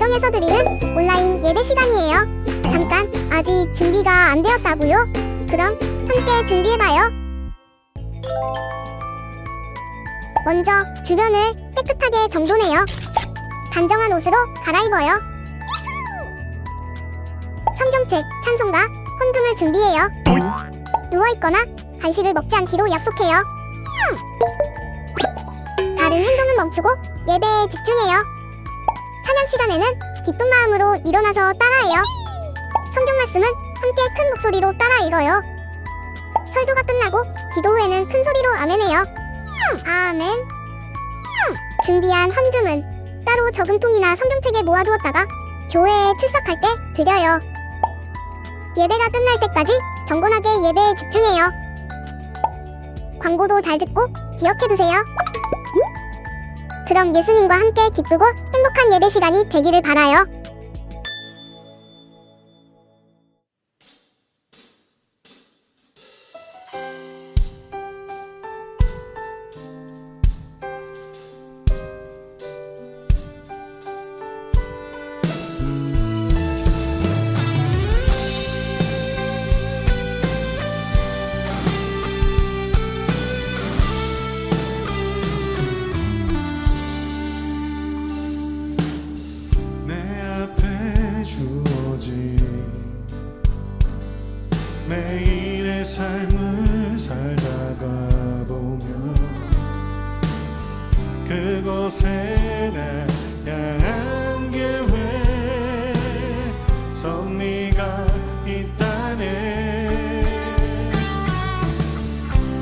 가정에서 드리는 온라인 예배 시간이에요. 잠깐, 아직 준비가 안 되었다고요? 그럼 함께 준비해봐요. 먼저 주변을 깨끗하게 정돈해요. 단정한 옷으로 갈아입어요. 성경책, 찬송가, 헌금을 준비해요. 누워있거나 간식을 먹지 않기로 약속해요. 다른 행동은 멈추고 예배에 집중해요. 찬양 시간에는 기쁜 마음으로 일어나서 따라해요. 성경 말씀은 함께 큰 목소리로 따라 읽어요. 설교가 끝나고 기도 후에는 큰 소리로 아멘해요. 아멘. 준비한 헌금은 따로 저금통이나 성경책에 모아두었다가 교회에 출석할 때 드려요. 예배가 끝날 때까지 경건하게 예배에 집중해요. 광고도 잘 듣고 기억해두세요. 그럼 예수님과 함께 기쁘고 행복한 예배 시간이 되기를 바라요. 매일의 삶을 살다가 보면 그곳에 나 향한 게 왜 섭리가 있다네.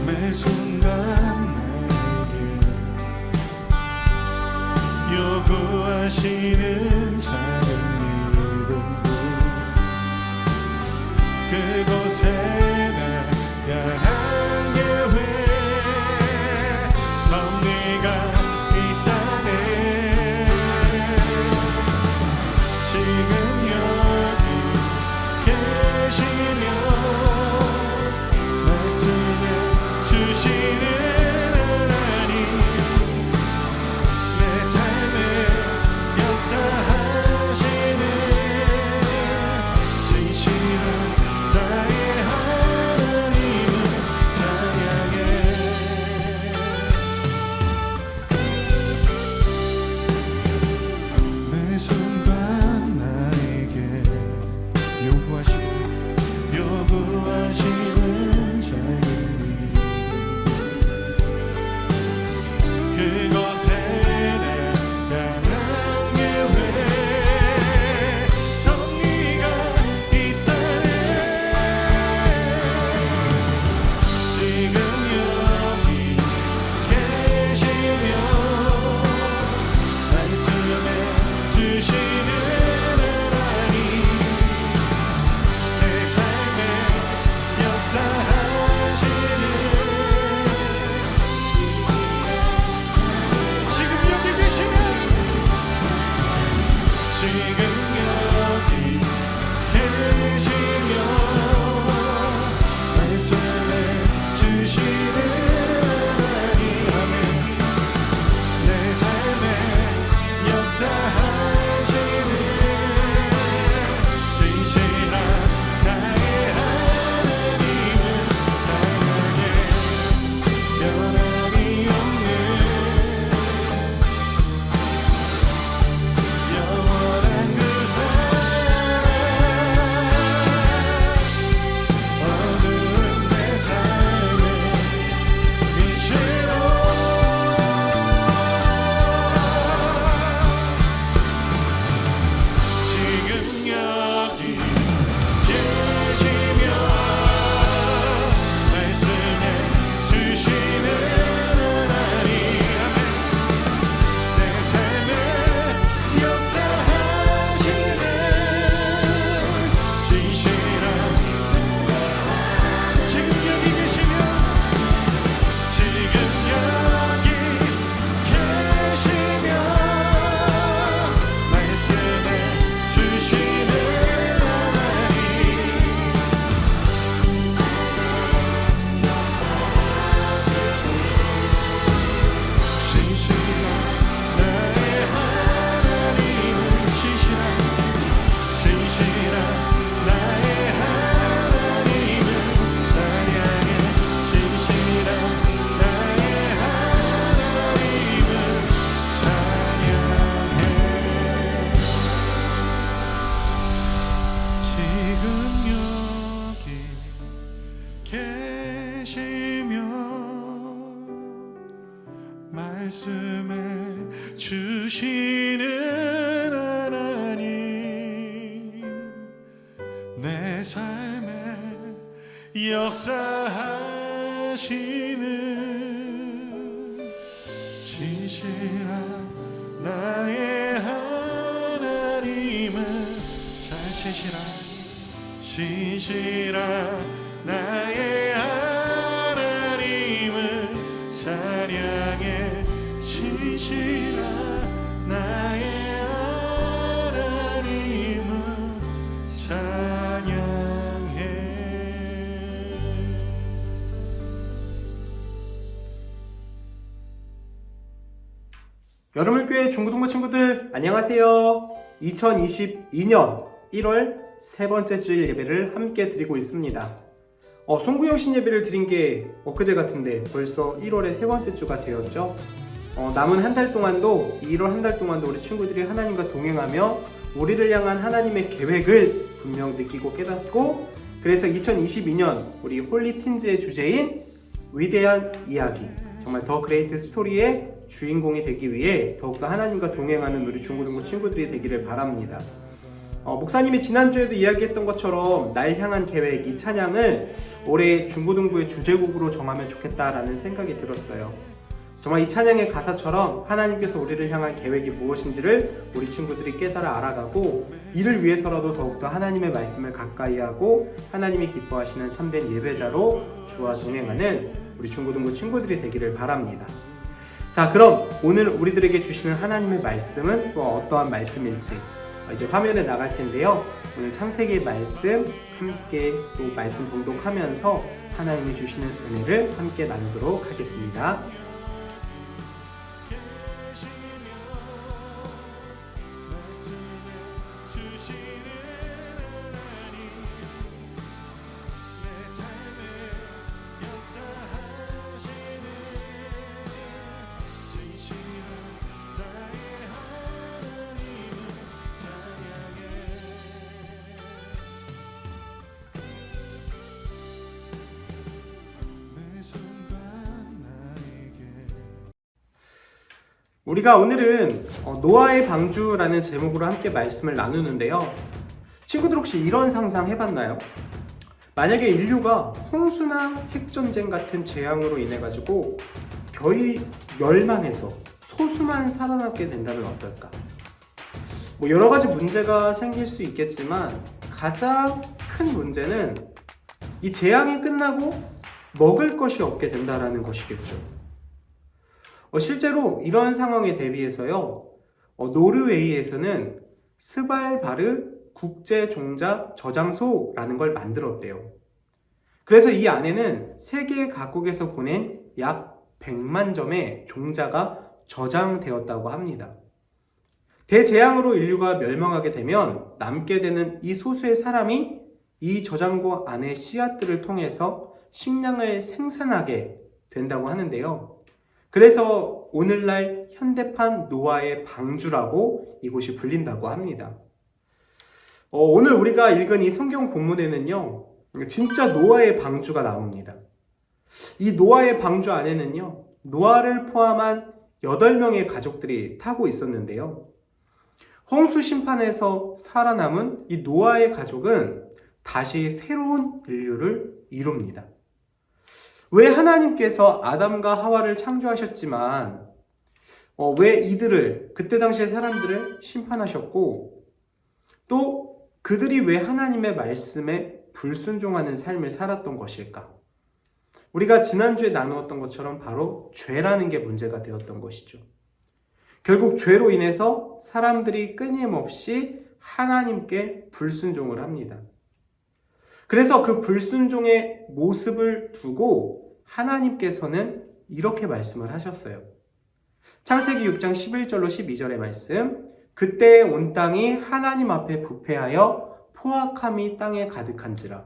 매 순간 나에게 요구하시는 작은 믿음도 그곳에 나 향한 게 왜 섭리가 있다네. 지금 여기 계시며 말씀해 주시는 하나님, 내 삶에 역사하시는 진실한 나의 하나님을 찬양해. 매 순간 나에게 요구하시는 작은 믿음들 그곳에 나 향한 게 왜 섭리가 있다네. 지금 여기 계시며 말씀해 주시는 하나님, 내 삶에 역사하시는 말씀해 주시는 하나님 내 삶에 역사하시는 진실한 나의 하나님은 진실한 나의 하나님은 찬양해 진실한 나의 하나님은 찬양해. 여러분교회 중고등부 친구들 안녕하세요. 2022년 1월 세 번째 주일 예배를 함께 드리고 있습니다. 송구영신 예배를 드린 게 엊그제 같은데 벌써 1월의 세 번째 주가 되었죠. 남은 한 달 동안도 1월 한 달 동안도 우리 친구들이 하나님과 동행하며 우리를 향한 하나님의 계획을 분명 느끼고 깨닫고, 그래서 2022년 우리 홀리틴즈의 주제인 위대한 이야기, 정말 더 그레이트 스토리의 주인공이 되기 위해 더욱더 하나님과 동행하는 우리 중고등부 친구들이 되기를 바랍니다. 목사님이 지난주에도 이야기했던 것처럼 날 향한 계획, 이 찬양을 올해 중고등부의 주제곡으로 정하면 좋겠다라는 생각이 들었어요. 정말 이 찬양의 가사처럼 하나님께서 우리를 향한 계획이 무엇인지를 우리 친구들이 깨달아 알아가고, 이를 위해서라도 더욱더 하나님의 말씀을 가까이 하고 하나님이 기뻐하시는 참된 예배자로 주와 동행하는 우리 중고등부 친구들이 되기를 바랍니다. 자, 그럼 오늘 우리들에게 주시는 하나님의 말씀은 또 어떠한 말씀일지 이제 화면에 나갈 텐데요. 오늘 창세기 말씀 함께 또 말씀 봉독하면서 하나님이 주시는 은혜를 함께 나누도록 하겠습니다. 우리가 오늘은 노아의 방주라는 제목으로 함께 말씀을 나누는데요. 친구들 혹시 이런 상상 해봤나요? 만약에 인류가 홍수나 핵전쟁 같은 재앙으로 인해 가지고 거의 멸망해서 소수만 살아남게 된다면 어떨까? 여러 가지 문제가 생길 수 있겠지만 가장 큰 문제는 이 재앙이 끝나고 먹을 것이 없게 된다는 것이겠죠. 실제로 이런 상황에 대비해서요, 노르웨이에서는 스발바르 국제종자 저장소라는 걸 만들었대요. 그래서 이 안에는 세계 각국에서 보낸 약 100만 점의 종자가 저장되었다고 합니다. 대재앙으로 인류가 멸망하게 되면 남게 되는 이 소수의 사람이 이 저장고 안의 씨앗들을 통해서 식량을 생산하게 된다고 하는데요. 그래서 오늘날 현대판 노아의 방주라고 이곳이 불린다고 합니다. 오늘 우리가 읽은 이 성경 본문에는요, 진짜 노아의 방주가 나옵니다. 이 노아의 방주 안에는요, 노아를 포함한 8명의 가족들이 타고 있었는데요. 홍수 심판에서 살아남은 이 노아의 가족은 다시 새로운 인류를 이룹니다. 왜 하나님께서 아담과 하와를 창조하셨지만 왜 이들을, 그때 당시의 사람들을 심판하셨고, 또 그들이 왜 하나님의 말씀에 불순종하는 삶을 살았던 것일까? 우리가 지난주에 나누었던 것처럼 바로 죄라는 게 문제가 되었던 것이죠. 결국 죄로 인해서 사람들이 끊임없이 하나님께 불순종을 합니다. 그래서 그 불순종의 모습을 두고 하나님께서는 이렇게 말씀을 하셨어요. 창세기 6장 11절로 12절의 말씀. 그때 온 땅이 하나님 앞에 부패하여 포악함이 땅에 가득한지라.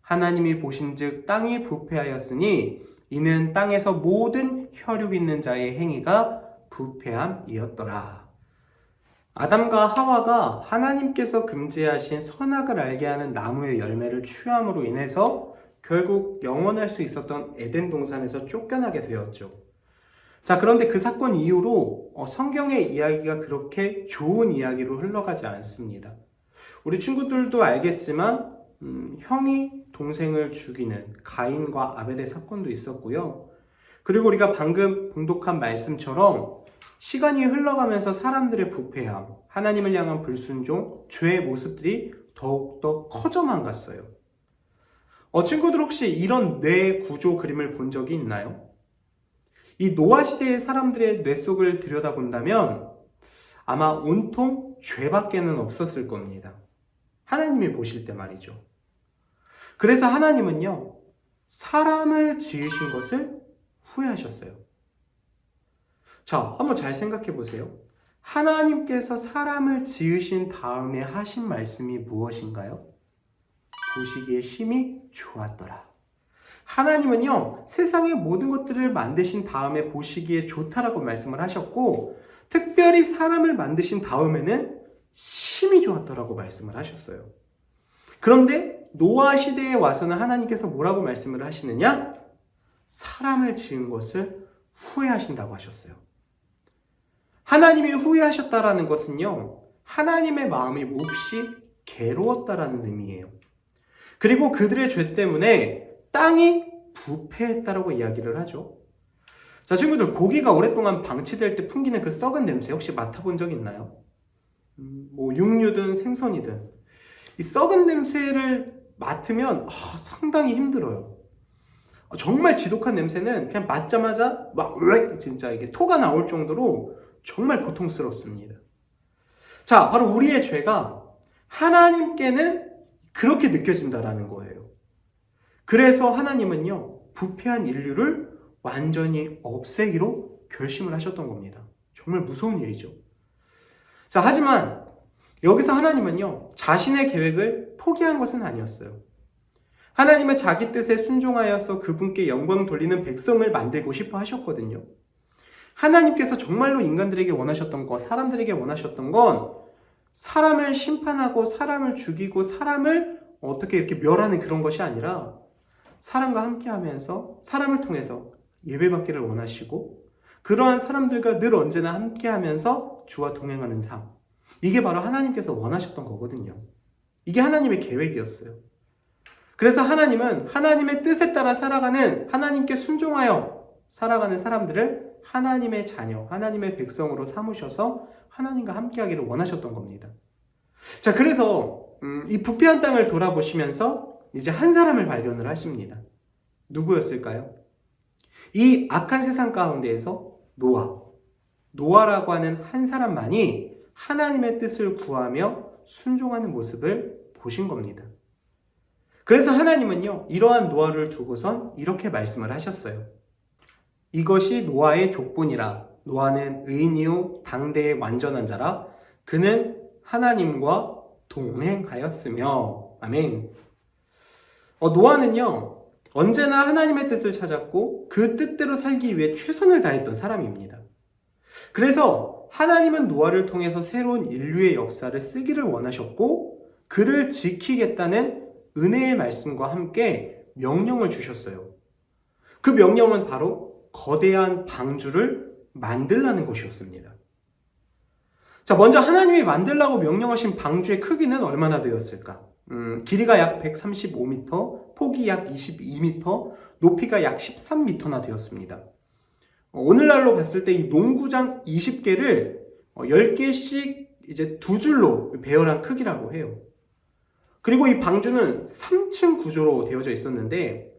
하나님이 보신즉 땅이 부패하였으니 이는 땅에서 모든 혈육 있는 자의 행위가 부패함이었더라. 아담과 하와가 하나님께서 금지하신 선악을 알게 하는 나무의 열매를 취함으로 인해서 결국 영원할 수 있었던 에덴 동산에서 쫓겨나게 되었죠. 자, 그런데 그 사건 이후로 성경의 이야기가 그렇게 좋은 이야기로 흘러가지 않습니다. 우리 친구들도 알겠지만 형이 동생을 죽이는 가인과 아벨의 사건도 있었고요. 그리고 우리가 방금 봉독한 말씀처럼 시간이 흘러가면서 사람들의 부패함, 하나님을 향한 불순종, 죄의 모습들이 더욱더 커져만 갔어요. 친구들 혹시 이런 뇌 구조 그림을 본 적이 있나요? 이 노아 시대의 사람들의 뇌 속을 들여다본다면 아마 온통 죄밖에는 없었을 겁니다. 하나님이 보실 때 말이죠. 그래서 하나님은요, 사람을 지으신 것을 후회하셨어요. 자, 한번 잘 생각해 보세요. 하나님께서 사람을 지으신 다음에 하신 말씀이 무엇인가요? 보시기에 심히 좋았더라. 하나님은요, 세상의 모든 것들을 만드신 다음에 보시기에 좋다라고 말씀을 하셨고, 특별히 사람을 만드신 다음에는 심히 좋았더라고 말씀을 하셨어요. 그런데 노아 시대에 와서는 하나님께서 뭐라고 말씀을 하시느냐? 사람을 지은 것을 후회하신다고 하셨어요. 하나님이 후회하셨다라는 것은요, 하나님의 마음이 몹시 괴로웠다라는 의미예요. 그리고 그들의 죄 때문에 땅이 부패했다라고 이야기를 하죠. 자, 친구들, 고기가 오랫동안 방치될 때 풍기는 그 썩은 냄새 혹시 맡아본 적 있나요? 육류든 생선이든 이 썩은 냄새를 맡으면 상당히 힘들어요. 정말 지독한 냄새는 그냥 맡자마자 막 진짜 이게 토가 나올 정도로 정말 고통스럽습니다. 자, 바로 우리의 죄가 하나님께는 그렇게 느껴진다라는 거예요. 그래서 하나님은요, 부패한 인류를 완전히 없애기로 결심을 하셨던 겁니다. 정말 무서운 일이죠. 자, 하지만 여기서 하나님은요, 자신의 계획을 포기한 것은 아니었어요. 하나님은 자기 뜻에 순종하여서 그분께 영광 돌리는 백성을 만들고 싶어 하셨거든요. 하나님께서 정말로 인간들에게 원하셨던 것, 사람들에게 원하셨던 건 사람을 심판하고 사람을 죽이고 사람을 어떻게 이렇게 멸하는 그런 것이 아니라 사람과 함께하면서 사람을 통해서 예배받기를 원하시고 그러한 사람들과 늘 언제나 함께하면서 주와 동행하는 삶, 이게 바로 하나님께서 원하셨던 거거든요. 이게 하나님의 계획이었어요. 그래서 하나님은 하나님의 뜻에 따라 살아가는, 하나님께 순종하여 살아가는 사람들을 하나님의 자녀, 하나님의 백성으로 삼으셔서 하나님과 함께하기를 원하셨던 겁니다. 자, 그래서 이 부패한 땅을 돌아보시면서 이제 한 사람을 발견을 하십니다. 누구였을까요? 이 악한 세상 가운데에서 노아라고 하는 한 사람만이 하나님의 뜻을 구하며 순종하는 모습을 보신 겁니다. 그래서 하나님은요, 이러한 노아를 두고선 이렇게 말씀을 하셨어요. 이것이 노아의 족본이라. 노아는 의인이요 당대의 완전한 자라. 그는 하나님과 동행하였으며. 아멘. 노아는요, 언제나 하나님의 뜻을 찾았고 그 뜻대로 살기 위해 최선을 다했던 사람입니다. 그래서 하나님은 노아를 통해서 새로운 인류의 역사를 쓰기를 원하셨고 그를 지키겠다는 은혜의 말씀과 함께 명령을 주셨어요. 그 명령은 바로 거대한 방주를 만들라는 것이었습니다. 자, 먼저 하나님이 만들라고 명령하신 방주의 크기는 얼마나 되었을까? 길이가 약 135m, 폭이 약 22m, 높이가 약 13m나 되었습니다. 오늘날로 봤을 때 이 농구장 20개를 10개씩 이제 두 줄로 배열한 크기라고 해요. 그리고 이 방주는 3층 구조로 되어져 있었는데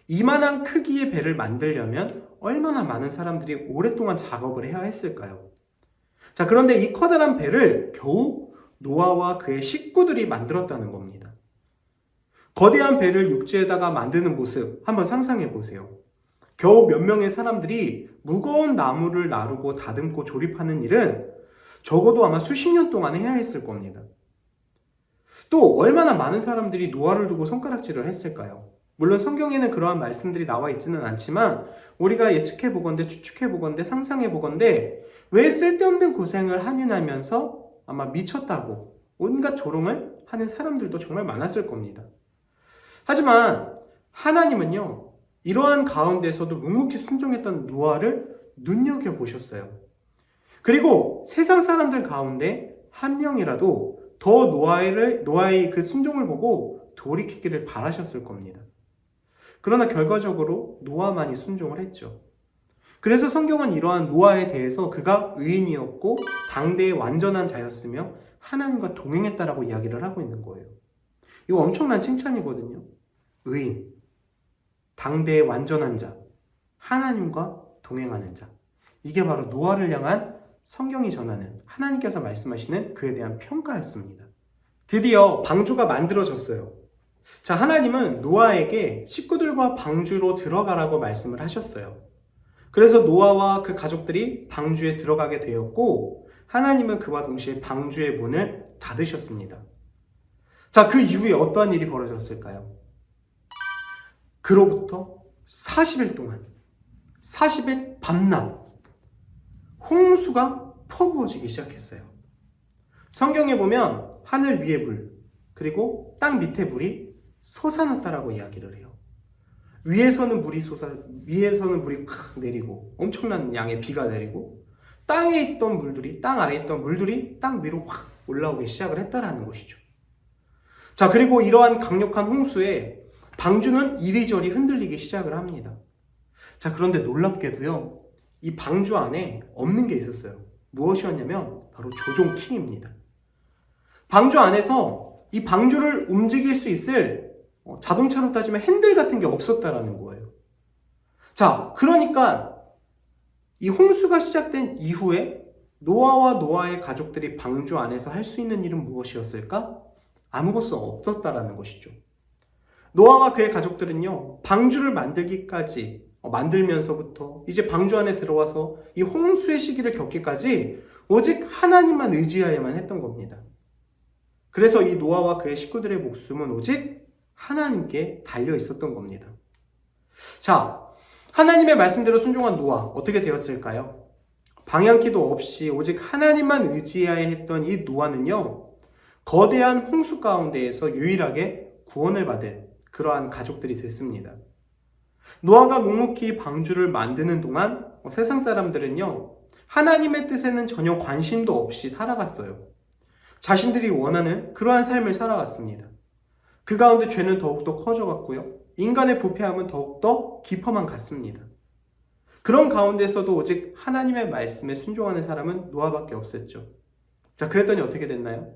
이만한 크기의 배를 만들려면 얼마나 많은 사람들이 오랫동안 작업을 해야 했을까요? 자, 그런데 이 커다란 배를 겨우 노아와 그의 식구들이 만들었다는 겁니다. 거대한 배를 육지에다가 만드는 모습 한번 상상해 보세요. 겨우 몇 명의 사람들이 무거운 나무를 나르고 다듬고 조립하는 일은 적어도 아마 수십 년 동안 해야 했을 겁니다. 또 얼마나 많은 사람들이 노아를 두고 손가락질을 했을까요? 물론 성경에는 그러한 말씀들이 나와 있지는 않지만 우리가 예측해 보건대, 추측해 보건대, 상상해 보건대 왜 쓸데없는 고생을 하느냐면서 아마 미쳤다고 온갖 조롱을 하는 사람들도 정말 많았을 겁니다. 하지만 하나님은요, 이러한 가운데서도 묵묵히 순종했던 노아를 눈여겨보셨어요. 그리고 세상 사람들 가운데 한 명이라도 더 노아의 그 순종을 보고 돌이키기를 바라셨을 겁니다. 그러나 결과적으로 노아만이 순종을 했죠. 그래서 성경은 이러한 노아에 대해서 그가 의인이었고 당대의 완전한 자였으며 하나님과 동행했다라고 이야기를 하고 있는 거예요. 이거 엄청난 칭찬이거든요. 의인, 당대의 완전한 자, 하나님과 동행하는 자. 이게 바로 노아를 향한 성경이 전하는 하나님께서 말씀하시는 그에 대한 평가였습니다. 드디어 방주가 만들어졌어요. 자, 하나님은 노아에게 식구들과 방주로 들어가라고 말씀을 하셨어요. 그래서 노아와 그 가족들이 방주에 들어가게 되었고 하나님은 그와 동시에 방주의 문을 닫으셨습니다. 자, 그 이후에 어떠한 일이 벌어졌을까요? 그로부터 40일 동안 40일 밤낮 홍수가 퍼부어지기 시작했어요. 성경에 보면 하늘 위에 불 그리고 땅 밑에 불이 솟아났다라고 이야기를 해요. 위에서는 물이 확 내리고 엄청난 양의 비가 내리고 땅 아래에 있던 물들이 땅 위로 확 올라오기 시작을 했다라는 것이죠. 자, 그리고 이러한 강력한 홍수에 방주는 이리저리 흔들리기 시작을 합니다. 자, 그런데 놀랍게도요, 이 방주 안에 없는 게 있었어요. 무엇이었냐면 바로 조종키입니다. 방주 안에서 이 방주를 움직일 수 있을 자동차로 따지면 핸들 같은 게 없었다라는 거예요. 자, 그러니까 이 홍수가 시작된 이후에 노아와 노아의 가족들이 방주 안에서 할 수 있는 일은 무엇이었을까? 아무것도 없었다라는 것이죠. 노아와 그의 가족들은요, 방주를 만들면서부터 이제 방주 안에 들어와서 이 홍수의 시기를 겪기까지 오직 하나님만 의지하여야만 했던 겁니다. 그래서 이 노아와 그의 식구들의 목숨은 오직 하나님께 달려 있었던 겁니다. 자, 하나님의 말씀대로 순종한 노아 어떻게 되었을까요? 방향키도 없이 오직 하나님만 의지해야 했던 이 노아는요, 거대한 홍수 가운데에서 유일하게 구원을 받은 그러한 가족들이 됐습니다. 노아가 묵묵히 방주를 만드는 동안 세상 사람들은요, 하나님의 뜻에는 전혀 관심도 없이 살아갔어요. 자신들이 원하는 그러한 삶을 살아갔습니다. 그 가운데 죄는 더욱더 커져갔고요. 인간의 부패함은 더욱더 깊어만 갔습니다. 그런 가운데서도 오직 하나님의 말씀에 순종하는 사람은 노아밖에 없었죠. 자, 그랬더니 어떻게 됐나요?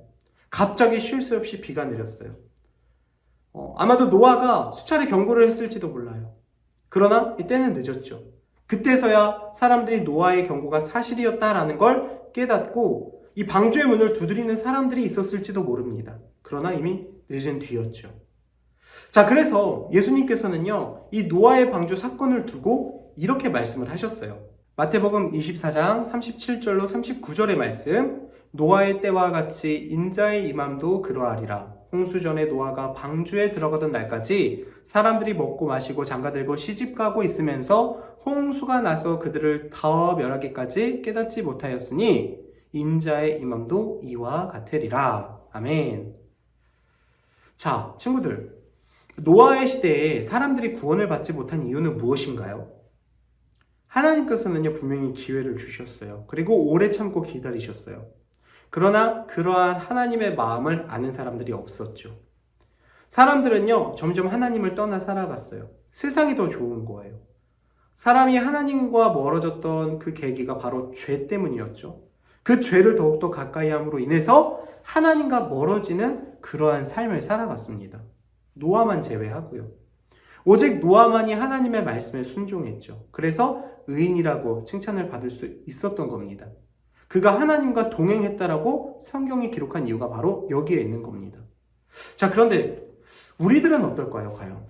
갑자기 쉴 새 없이 비가 내렸어요. 아마도 노아가 수차례 경고를 했을지도 몰라요. 그러나 이때는 늦었죠. 그때서야 사람들이 노아의 경고가 사실이었다라는 걸 깨닫고 이 방주의 문을 두드리는 사람들이 있었을지도 모릅니다. 그러나 이미 늦은 뒤였죠. 자, 그래서 예수님께서는요, 이 노아의 방주 사건을 두고 이렇게 말씀을 하셨어요. 마태복음 24장 37절로 39절의 말씀, 노아의 때와 같이 인자의 임함도 그러하리라. 홍수 전에 노아가 방주에 들어가던 날까지 사람들이 먹고 마시고 장가들고 시집가고 있으면서 홍수가 나서 그들을 다 멸하기까지 깨닫지 못하였으니 인자의 임함도 이와 같으리라. 아멘. 자, 친구들, 노아의 시대에 사람들이 구원을 받지 못한 이유는 무엇인가요? 하나님께서는요, 분명히 기회를 주셨어요. 그리고 오래 참고 기다리셨어요. 그러나 그러한 하나님의 마음을 아는 사람들이 없었죠. 사람들은요, 점점 하나님을 떠나 살아갔어요. 세상이 더 좋은 거예요. 사람이 하나님과 멀어졌던 그 계기가 바로 죄 때문이었죠. 그 죄를 더욱더 가까이 함으로 인해서 하나님과 멀어지는 그러한 삶을 살아갔습니다. 노아만 제외하고요. 오직 노아만이 하나님의 말씀에 순종했죠. 그래서 의인이라고 칭찬을 받을 수 있었던 겁니다. 그가 하나님과 동행했다라고 성경이 기록한 이유가 바로 여기에 있는 겁니다. 자, 그런데 우리들은 어떨까요, 과연?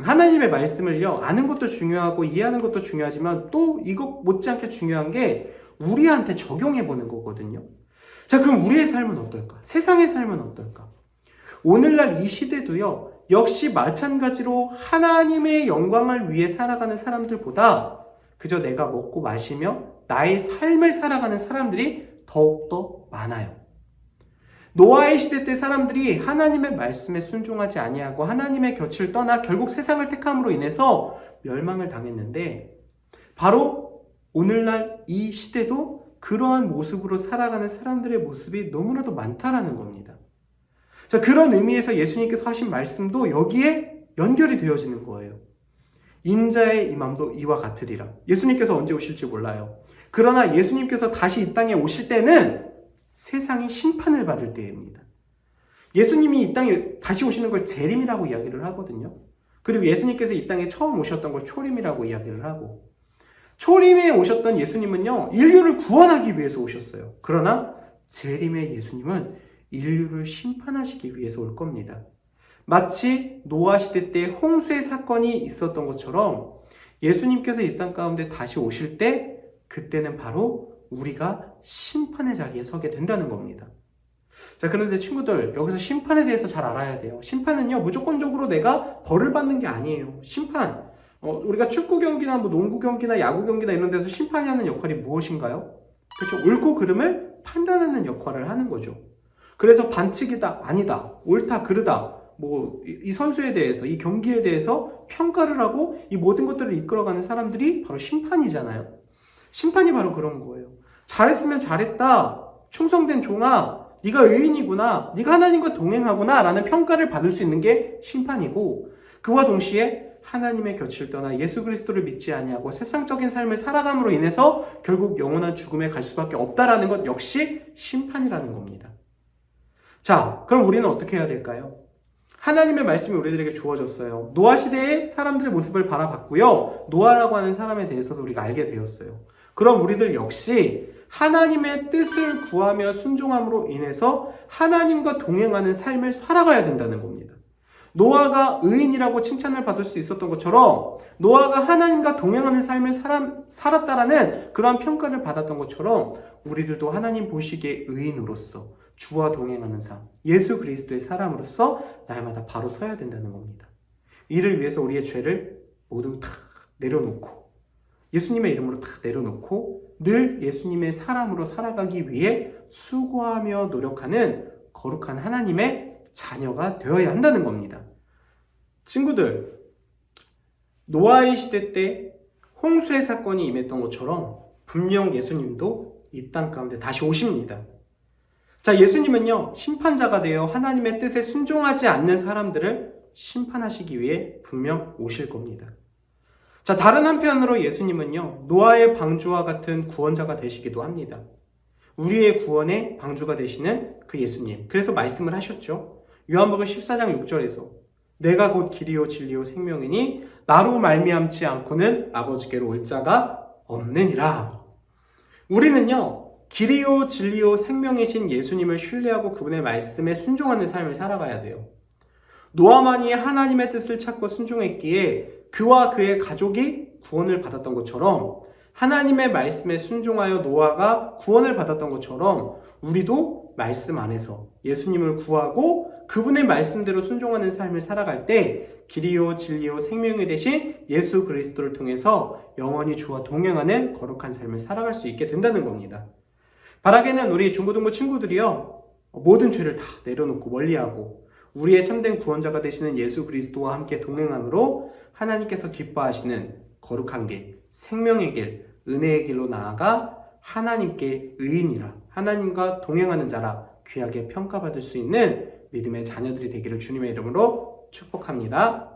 하나님의 말씀을요, 아는 것도 중요하고 이해하는 것도 중요하지만 또 이것 못지않게 중요한 게 우리한테 적용해보는 거거든요. 자, 그럼 우리의 삶은 어떨까? 세상의 삶은 어떨까? 오늘날 이 시대도요, 역시 마찬가지로 하나님의 영광을 위해 살아가는 사람들보다 그저 내가 먹고 마시며 나의 삶을 살아가는 사람들이 더욱더 많아요. 노아의 시대 때 사람들이 하나님의 말씀에 순종하지 아니하고 하나님의 곁을 떠나 결국 세상을 택함으로 인해서 멸망을 당했는데 바로 오늘날 이 시대도 그러한 모습으로 살아가는 사람들의 모습이 너무나도 많다라는 겁니다. 자, 그런 의미에서 예수님께서 하신 말씀도 여기에 연결이 되어지는 거예요. 인자의 임함도 이와 같으리라. 예수님께서 언제 오실지 몰라요. 그러나 예수님께서 다시 이 땅에 오실 때는 세상이 심판을 받을 때입니다. 예수님이 이 땅에 다시 오시는 걸 재림이라고 이야기를 하거든요. 그리고 예수님께서 이 땅에 처음 오셨던 걸 초림이라고 이야기를 하고, 초림에 오셨던 예수님은요, 인류를 구원하기 위해서 오셨어요. 그러나 재림의 예수님은 인류를 심판하시기 위해서 올 겁니다. 마치 노아 시대 때 홍수의 사건이 있었던 것처럼 예수님께서 이 땅 가운데 다시 오실 때 그때는 바로 우리가 심판의 자리에 서게 된다는 겁니다. 자, 그런데 친구들, 여기서 심판에 대해서 잘 알아야 돼요. 심판은요, 무조건적으로 내가 벌을 받는 게 아니에요. 심판, 우리가 축구 경기나 뭐 농구 경기나 야구 경기나 이런 데서 심판이 하는 역할이 무엇인가요? 그렇죠. 옳고 그름을 판단하는 역할을 하는 거죠. 그래서 반칙이다, 아니다, 옳다, 그르다, 뭐 이 선수에 대해서, 이 경기에 대해서 평가를 하고 이 모든 것들을 이끌어가는 사람들이 바로 심판이잖아요. 심판이 바로 그런 거예요. 잘했으면 잘했다, 충성된 종아, 네가 의인이구나, 네가 하나님과 동행하구나 라는 평가를 받을 수 있는 게 심판이고, 그와 동시에 하나님의 곁을 떠나 예수 그리스도를 믿지 아니하고 세상적인 삶을 살아감으로 인해서 결국 영원한 죽음에 갈 수밖에 없다라는 것 역시 심판이라는 겁니다. 자, 그럼 우리는 어떻게 해야 될까요? 하나님의 말씀이 우리들에게 주어졌어요. 노아 시대의 사람들의 모습을 바라봤고요. 노아라고 하는 사람에 대해서도 우리가 알게 되었어요. 그럼 우리들 역시 하나님의 뜻을 구하며 순종함으로 인해서 하나님과 동행하는 삶을 살아가야 된다는 겁니다. 노아가 의인이라고 칭찬을 받을 수 있었던 것처럼, 노아가 하나님과 동행하는 삶을 살았다라는 그러한 평가를 받았던 것처럼 우리들도 하나님 보시기에 의인으로서 주와 동행하는 삶, 예수 그리스도의 사람으로서 날마다 바로 서야 된다는 겁니다. 이를 위해서 우리의 죄를 모두 다 내려놓고, 예수님의 이름으로 다 내려놓고 늘 예수님의 사람으로 살아가기 위해 수고하며 노력하는 거룩한 하나님의 자녀가 되어야 한다는 겁니다. 친구들, 노아의 시대 때 홍수의 사건이 임했던 것처럼 분명 예수님도 이 땅 가운데 다시 오십니다. 자, 예수님은요, 심판자가 되어 하나님의 뜻에 순종하지 않는 사람들을 심판하시기 위해 분명 오실 겁니다. 자, 다른 한편으로 예수님은요, 노아의 방주와 같은 구원자가 되시기도 합니다. 우리의 구원의 방주가 되시는 그 예수님. 그래서 말씀을 하셨죠. 요한복음 14장 6절에서 내가 곧 길이요 진리요 생명이니 나로 말미암지 않고는 아버지께로 올 자가 없느니라. 우리는요, 길이요 진리요 생명이신 예수님을 신뢰하고 그분의 말씀에 순종하는 삶을 살아가야 돼요. 노아만이 하나님의 뜻을 찾고 순종했기에 그와 그의 가족이 구원을 받았던 것처럼, 하나님의 말씀에 순종하여 노아가 구원을 받았던 것처럼 우리도 말씀 안에서 예수님을 구하고 그분의 말씀대로 순종하는 삶을 살아갈 때 길이요 진리요 생명이 되신 예수 그리스도를 통해서 영원히 주와 동행하는 거룩한 삶을 살아갈 수 있게 된다는 겁니다. 바라기는 우리 중고등부 친구들이요, 모든 죄를 다 내려놓고 멀리하고 우리의 참된 구원자가 되시는 예수 그리스도와 함께 동행함으로 하나님께서 기뻐하시는 거룩한 길, 생명의 길, 은혜의 길로 나아가 하나님께 의인이라, 하나님과 동행하는 자라 귀하게 평가받을 수 있는 믿음의 자녀들이 되기를 주님의 이름으로 축복합니다.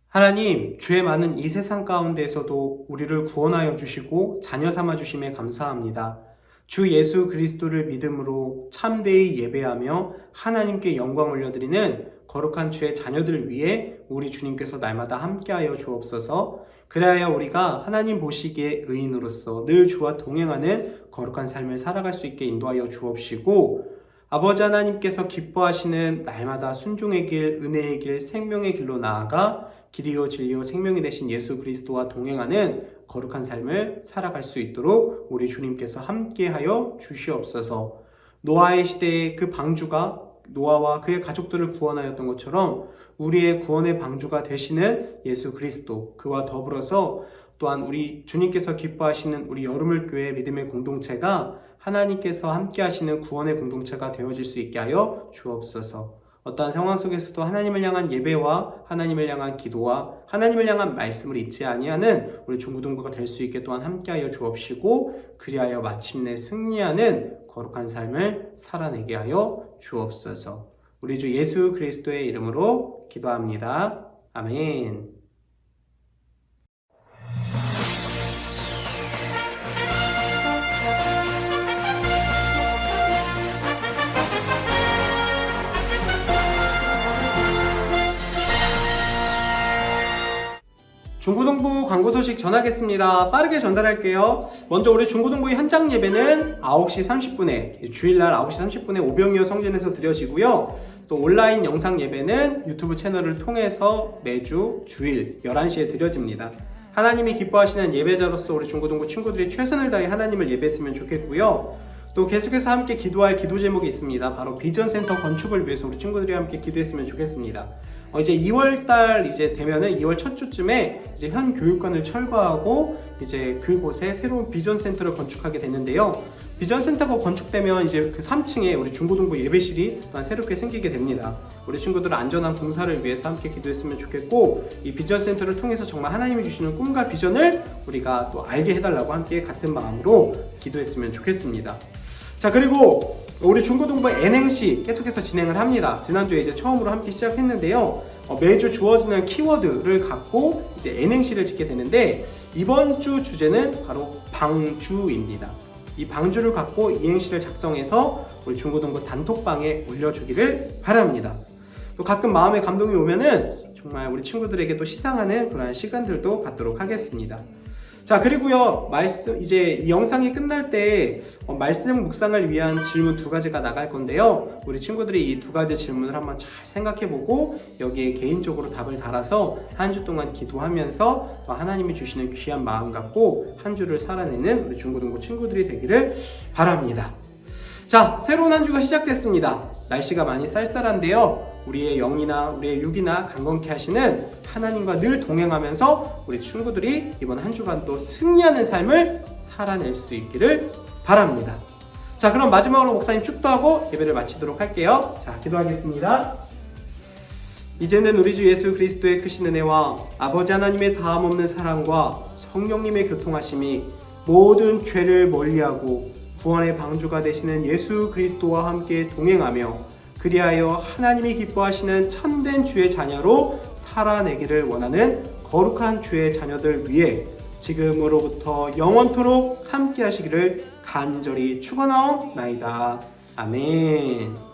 하나님, 죄 많은 이 세상 가운데에서도 우리를 구원하여 주시고 자녀 삼아 주심에 감사합니다. 주 예수 그리스도를 믿음으로 참되이 예배하며 하나님께 영광 올려드리는 거룩한 주의 자녀들 위해 우리 주님께서 날마다 함께하여 주옵소서. 그래야 우리가 하나님 보시기에 의인으로서 늘 주와 동행하는 거룩한 삶을 살아갈 수 있게 인도하여 주옵시고, 아버지 하나님께서 기뻐하시는 날마다 순종의 길, 은혜의 길, 생명의 길로 나아가 길이요 진리요 생명이 되신 예수 그리스도와 동행하는 거룩한 삶을 살아갈 수 있도록 우리 주님께서 함께하여 주시옵소서. 노아의 시대의 그 방주가 노아와 그의 가족들을 구원하였던 것처럼 우리의 구원의 방주가 되시는 예수 그리스도, 그와 더불어서 또한 우리 주님께서 기뻐하시는 우리 여름을 교회 믿음의 공동체가 하나님께서 함께 하시는 구원의 공동체가 되어질 수 있게 하여 주옵소서. 어떠한 상황 속에서도 하나님을 향한 예배와 하나님을 향한 기도와 하나님을 향한 말씀을 잊지 아니하는 우리 중고등부가 될 수 있게 또한 함께하여 주옵시고 그리하여 마침내 승리하는 거룩한 삶을 살아내게 하여 주옵소서. 우리 주 예수 그리스도의 이름으로 기도합니다. 아멘. 중고등부 광고 소식 전하겠습니다. 빠르게 전달할게요. 먼저 우리 중고등부 현장 예배는 9시 30분에 주일날 9시 30분에 오병이어 성전에서 드려지고요. 또 온라인 영상 예배는 유튜브 채널을 통해서 매주 주일 11시에 드려집니다. 하나님이 기뻐하시는 예배자로서 우리 중고등부 친구들이 최선을 다해 하나님을 예배했으면 좋겠고요. 또 계속해서 함께 기도할 기도 제목이 있습니다. 바로 비전센터 건축을 위해서 우리 친구들이 함께 기도했으면 좋겠습니다. 이제 2월달 이제 되면은 2월 첫 주쯤에 이제 현 교육관을 철거하고 이제 그곳에 새로운 비전센터를 건축하게 됐는데요. 비전센터가 건축되면 이제 그 3층에 우리 중고등부 예배실이 또한 새롭게 생기게 됩니다. 우리 친구들 안전한 공사를 위해서 함께 기도했으면 좋겠고 이 비전센터를 통해서 정말 하나님이 주시는 꿈과 비전을 우리가 또 알게 해달라고 함께 같은 마음으로 기도했으면 좋겠습니다. 자, 그리고 우리 중고등부 N행시 계속해서 진행을 합니다. 지난주에 이제 처음으로 함께 시작했는데요. 매주 주어지는 키워드를 갖고 이제 N행시를 짓게 되는데 이번 주 주제는 바로 방주입니다. 이 방주를 갖고 이행시를 작성해서 우리 중고등부 단톡방에 올려주기를 바랍니다. 또 가끔 마음에 감동이 오면은 정말 우리 친구들에게 또 시상하는 그런 시간들도 갖도록 하겠습니다. 자, 그리고요, 이제 이 영상이 끝날 때 말씀 묵상을 위한 질문 2가지가 나갈 건데요. 우리 친구들이 이 2가지 질문을 한번 잘 생각해보고 여기에 개인적으로 답을 달아서 한 주 동안 기도하면서 또 하나님이 주시는 귀한 마음 갖고 한 주를 살아내는 우리 중고등부 친구들이 되기를 바랍니다. 자, 새로운 한 주가 시작됐습니다. 날씨가 많이 쌀쌀한데요. 우리의 영이나 우리의 육이나 강건케 하시는 하나님과 늘 동행하면서 우리 친구들이 이번 한 주간도 승리하는 삶을 살아낼 수 있기를 바랍니다. 자, 그럼 마지막으로 목사님 축도하고 예배를 마치도록 할게요. 자, 기도하겠습니다. 이제는 우리 주 예수 그리스도의 크신 은혜와 아버지 하나님의 다함없는 사랑과 성령님의 교통하심이 모든 죄를 멀리하고 구원의 방주가 되시는 예수 그리스도와 함께 동행하며 그리하여 하나님이 기뻐하시는 참된 주의 자녀로 살아내기를 원하는 거룩한 주의 자녀들 위해 지금으로부터 영원토록 함께 하시기를 간절히 축원하옵나이다. 아멘.